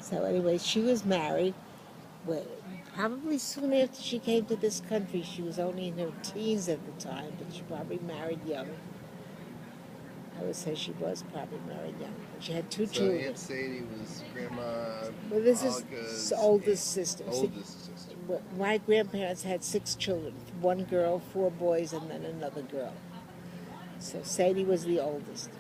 So anyway, she was married. Well, probably soon after she came to this country. She was only in her teens at the time, but she probably married young. I would say she was probably married young. She had two So children. Aunt Sadie was Grandma Well, this is Olga's oldest sister. See, oldest sister. my grandparents had six children, one girl, four boys, and then another girl. So Sadie was the oldest.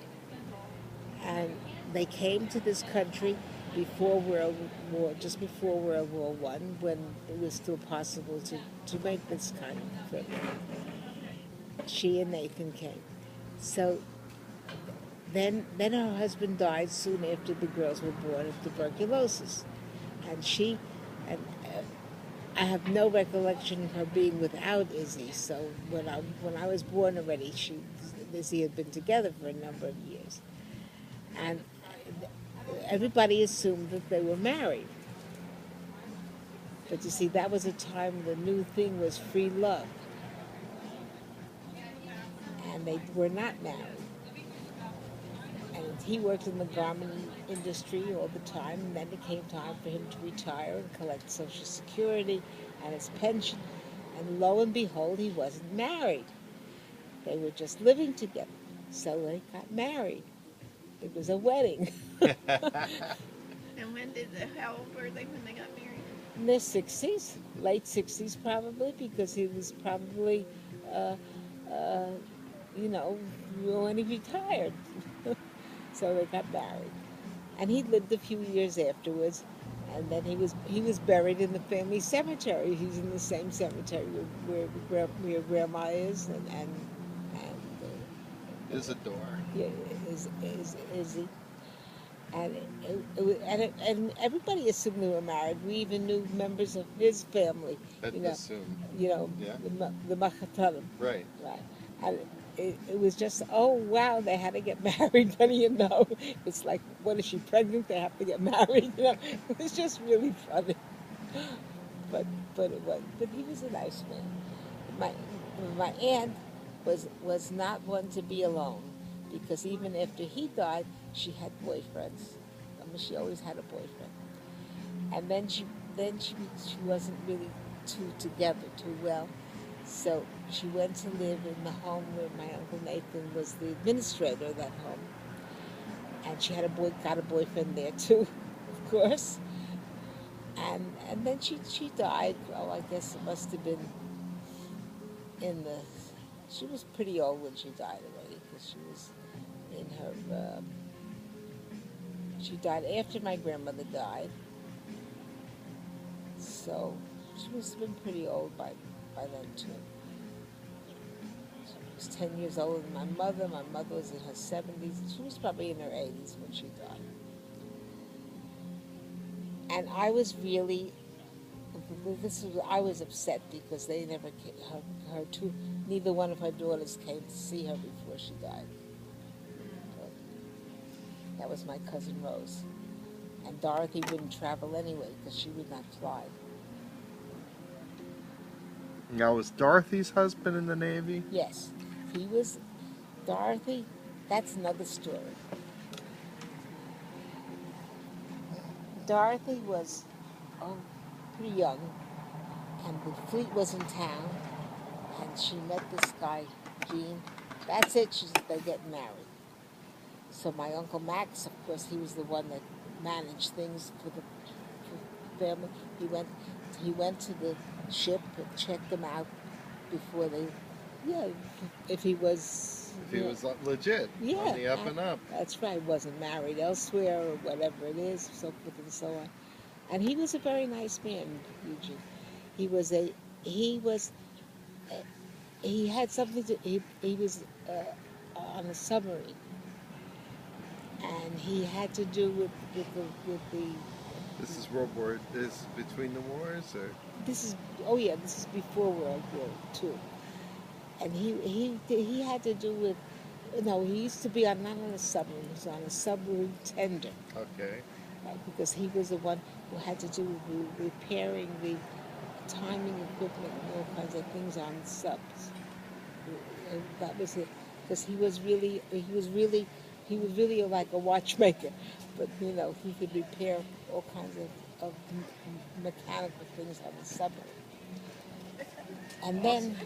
And they came to this country before World War, just before World War One, when it was still possible to make this kind of equipment. She and Nathan came. So then her husband died soon after the girls were born of tuberculosis, and and I have no recollection of her being without Izzy. So when I was born already, she Izzy had been together for a number of years, and everybody assumed that they were married. But you see, that was a time the new thing was free love, and they were not married. And he worked in the garment industry all the time, and then it came time for him to retire and collect Social Security and his pension. And lo and behold, he wasn't married. They were just living together. So they got married. It was a wedding. And how old were they when they got married? In their 60s, late 60s probably, because he was probably, uh, uh, when he retired. So they got married. And he lived a few years afterwards. And then he was buried in the family cemetery. He's in the same cemetery where Grandma is, Isadore. yeah, is he? And and everybody assumed they were married. We even knew members of his family. You know, Assumed. you know Yeah. the Machatalim, Right. right? And it was just, oh wow, they had to get married. But it's like, what is she pregnant? They have to get married. It was just really funny. But but he was a nice man. My my aunt was not one to be alone, because even after he died, she had boyfriends. I mean, she always had a boyfriend, and then she wasn't really too together too well, so she went to live in the home where my uncle Nathan was the administrator of that home, and she had got a boyfriend there too, of course, and then she died. Oh, I guess it must have been in the. She was pretty old when she died already, because she was in her. She died after my grandmother died, so she must have been pretty old by then too. She was 10 years older than my mother. My mother was in her 70s. She was probably in her 80s when she died. And I was really. I was upset because they never her two neither one of her daughters came to see her before she died. But that was my cousin Rose. And Dorothy wouldn't travel anyway because she would not fly. Now, was Dorothy's husband in the Navy? Yes, he was. Dorothy, that's another story. Dorothy was, oh, pretty young, and the fleet was in town, and she met this guy, Gene. That's it. They get married. So my uncle Max, of course, he was the one that managed things for the family. He went to the ship and checked them out before they, yeah, if he was, If he was legit, yeah, on the up and up. that's right, wasn't married elsewhere or whatever it is, so forth and so on. And he was a very nice man, Eugene. He was a, he was, he had something to, he was on a submarine, and he had to do with the. This is World War. This between the wars, or This is, oh yeah, this is before World War II, and he had to do with, no, he used to be on, not on a submarine, he was on a submarine tender, okay. right? Because he was the one who had to do with repairing the timing equipment and all kinds of things on subs. And that was it, because he was really he was really like a watchmaker, but you know he could repair all kinds of mechanical things on the subway. And then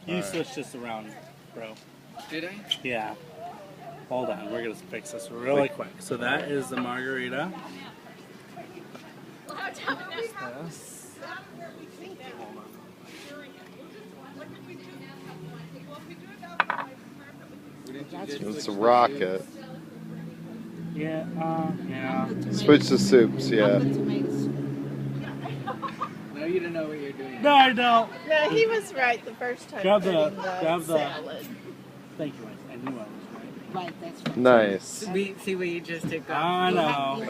You switch this around, bro. Did I? Yeah. Hold on, we're gonna fix this really quick. So that is the margarita. This. Hold on. It's a rocket. Yeah, yeah. Switch the soups, yeah. No, you don't know what you're doing. No, I don't. No, he was right the first time. Grab the- putting grab the- salad. Thank you, Mike. I knew I was right. right, that's right. Nice. See what you just took off. I know. You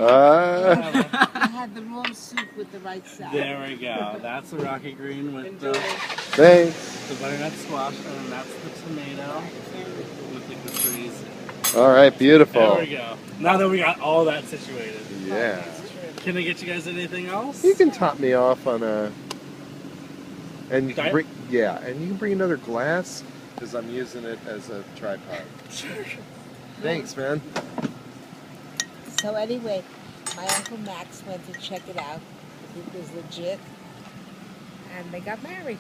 had the wrong soup with the right salad. There we go. That's the rocket green with Enjoy. Thanks. the butternut squash, and then that's the tomato with the caprese. All right, There beautiful. we go. Now that we got all that situated. Yeah. Can I get you guys anything else? You can top me off on a. And you can Diet? bring, yeah, and you can bring another glass because I'm using it as a tripod. Thanks, man. So anyway, my Uncle Max went to check it out. It was legit. And they got married.